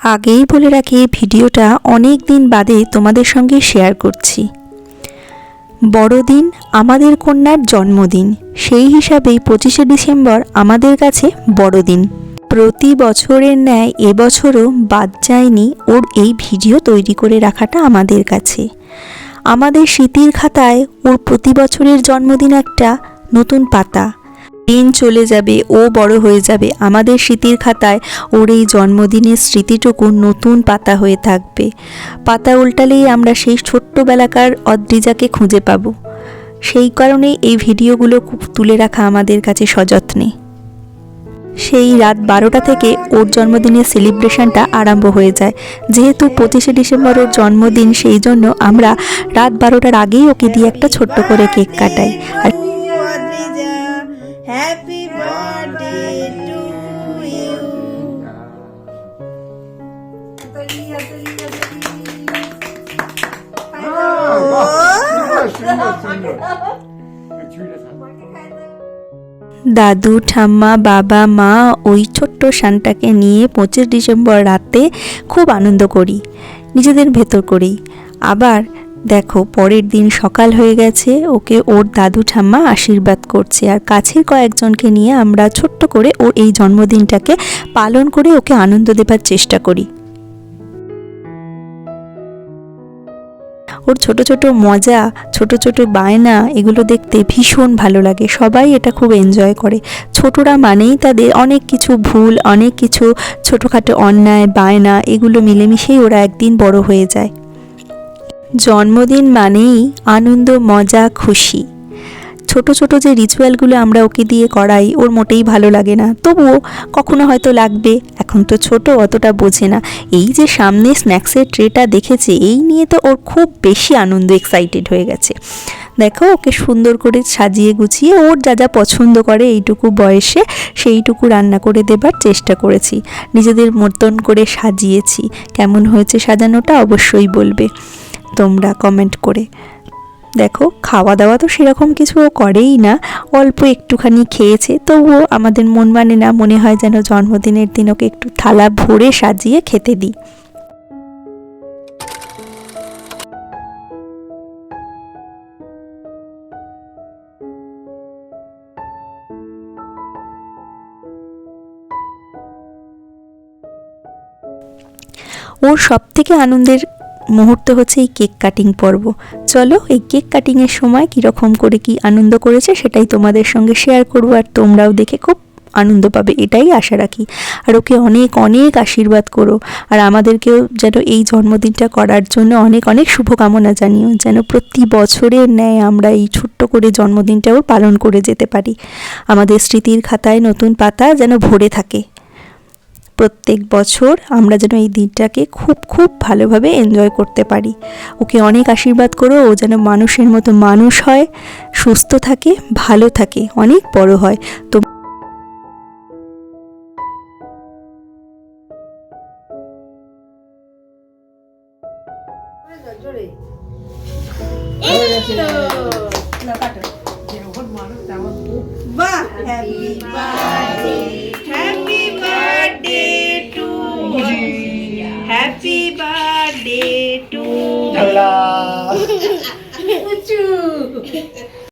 আগেই বলে রাখি, ভিডিওটা অনেক দিন বাদে তোমাদের সঙ্গে শেয়ার করছি। বড়দিন আমাদের কন্যার জন্মদিন, সেই হিসাবেই 25শে ডিসেম্বর আমাদের কাছে বড়দিন। প্রতি বছরের ন্যায় এবছরও বাদ যায়নি ওর এই ভিডিও তৈরি করে রাখাটা আমাদের কাছে। আমাদের স্মৃতির খাতায় ওর প্রতি বছরের জন্মদিন একটা নতুন পাতা। দিন চলে যাবে, ও বড় হয়ে যাবে, আমাদের স্মৃতির খাতায় ওর এই জন্মদিনের স্মৃতিটুকু নতুন পাতা হয়ে থাকবে। পাতা উল্টালেই আমরা সেই ছোট্টবেলাকার অদ্রিজাকে খুঁজে পাব। সেই কারণেই এই ভিডিওগুলো খুব তুলে রাখা আমাদের কাছে সযত্নে। সেই রাত 12টা থেকে ওর জন্মদিনের সেলিব্রেশনটা আরম্ভ হয়ে যায়। যেহেতু 25শে ডিসেম্বর ওর জন্মদিন, সেই জন্য আমরা রাত 12টার আগেই ওকে দিয়ে একটা ছোট্ট করে কেক কাটাই। আর Happy birthday to you. দাদু, ঠাম্মা, বাবা, মা ওই ছোট্ট শানটাকে নিয়ে 25 ডিসেম্বর রাতে খুব আনন্দ করি নিজেদের ভেতর করেই। আবার দেখো, পরের দিন সকাল হয়ে গেছে, ওকে ওর দাদু ঠাম্মা আশীর্বাদ করছে, আর কাছের কয়েকজনকে নিয়ে আমরা ছোট্ট করে ওর এই জন্মদিনটাকে পালন করে ওকে আনন্দ দেবার চেষ্টা করি। ওর ছোট ছোট মজা, ছোট ছোট বায়না, এগুলো দেখতে ভীষণ ভালো লাগে। সবাই এটা খুব এনজয় করে। ছোটরা মানেই তাদের অনেক কিছু ভুল, অনেক কিছু ছোটোখাটো অন্যায়, বায়না, এগুলো মিলেমিশেই ওরা একদিন বড় হয়ে যায়। জন্মদিন মানেই আনন্দ, মজা, খুশি। ছোট ছোট যে রিচুয়ালগুলো আমরা ওকে দিয়ে করাই, ওর মোটেই ভালো লাগে না, তবুও কখনো হয়তো লাগবে। এখন তো ছোট, অতটা বোঝে না। এই যে সামনে স্ন্যাক্সের ট্রেটা দেখেছে, এই নিয়ে তো ওর খুব বেশি আনন্দ, এক্সাইটেড হয়ে গেছে। দেখো, ওকে সুন্দর করে সাজিয়ে গুছিয়ে ওর যা যা পছন্দ করে এইটুকু বয়সে সেইটুকু রান্না করে দেবার চেষ্টা করেছি। নিজেদের মতন করে সাজিয়েছি। কেমন হয়েছে সাজানোটা অবশ্যই বলবে তোমরা কমেন্ট করে। দেখো, খাওয়া দাওয়া তো সেরকম কিছু ও করেই না, অল্প একটুখানি খেয়েছে, তবুও আমাদের মন মানে না, মনে হয় যেন জন্মদিনের দিন ওকে একটু থালা ভরে সাজিয়ে খেতে দিই। ওর সবথেকে আনন্দের মুহূর্ত হচ্ছে এই কেক কাটিং পর্ব। চলো, এই কেক কাটিংয়ের সময় কীরকম করে কি আনন্দ করেছে সেটাই তোমাদের সঙ্গে শেয়ার করবো, আর তোমরাও দেখে খুব আনন্দ পাবে, এটাই আশা রাখি। আর ওকে অনেক অনেক আশীর্বাদ করো, আর আমাদেরকেও যেন এই জন্মদিনটা করার জন্য অনেক অনেক শুভকামনা জানিও, যেন প্রতি বছরের ন্যায় আমরা এই ছোট্ট করে জন্মদিনটাও পালন করে যেতে পারি। আমাদের স্মৃতির খাতায় নতুন পাতা যেন ভরে থাকে। প্রত্যেক বছর আমরা যেন এই দিনটাকে খুব খুব ভালোভাবে এনজয় করতে পারি। ওকে অনেক আশীর্বাদ করো, ও যেন মানুষের মতো মানুষ হয়, সুস্থ থাকে, ভালো থাকে, অনেক বড় হয়। তো Happy birthday, happy birthday to you. Happy birthday to you.